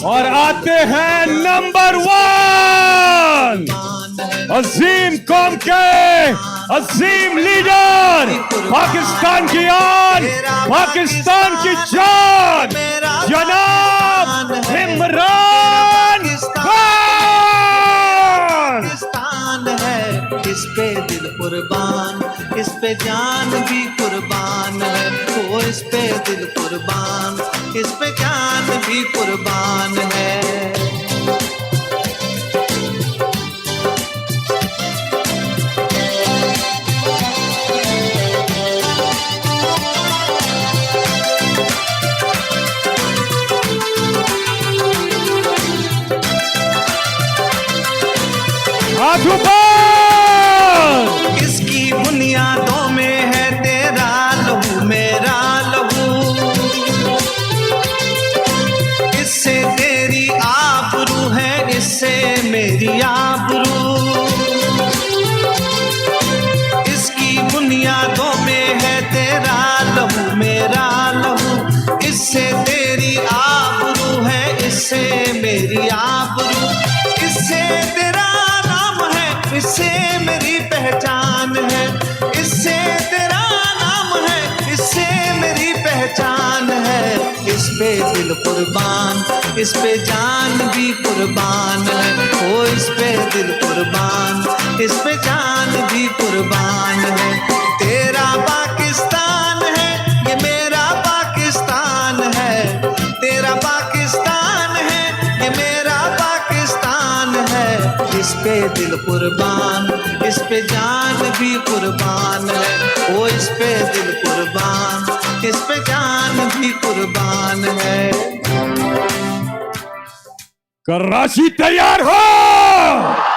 और आते हैं नंबर 1, अजीम कौम के अजीम लीडर, पाकिस्तान की आन, पाकिस्तान की जान, जनाब इमरान खान। पाकिस्तान है, इस पे दिल कुर्बान, इस पे जान भी कुर्बान है। वो इस पे दिल कुर्बान, इस पे जान भी कुर्बान है। हाथ ऊपर। इसकी बुनियादों में है तेरा लहू मेरा लहू, इससे तेरी आबरू है, इससे मेरी आबरू। इसकी बुनियादों में है तेरा लहू मेरा लहू, इससे तेरी आबरू है, इससे मेरी आबरू। इससे तेरा नाम है, इससे मेरी पहचान है, इससे तेरा नाम है, इससे मेरी पहचान है। इस पे दिल कुर्बान, इस पे जान भी कुर्बान है। ओ इस पे दिल कुर्बान, इस पे जान भी कुर्बान है। तेरा पाकिस्तान है, ये मेरा पाकिस्तान है। तेरा पाकिस्तान है, ये मेरा पाकिस्तान है। इस पे दिल कुर्बान, इस पे जान भी कुर्बान है। ओ इस पे दिल कुर्बान, इस पे जान भी कुर्बान है। कराची तैयार हो।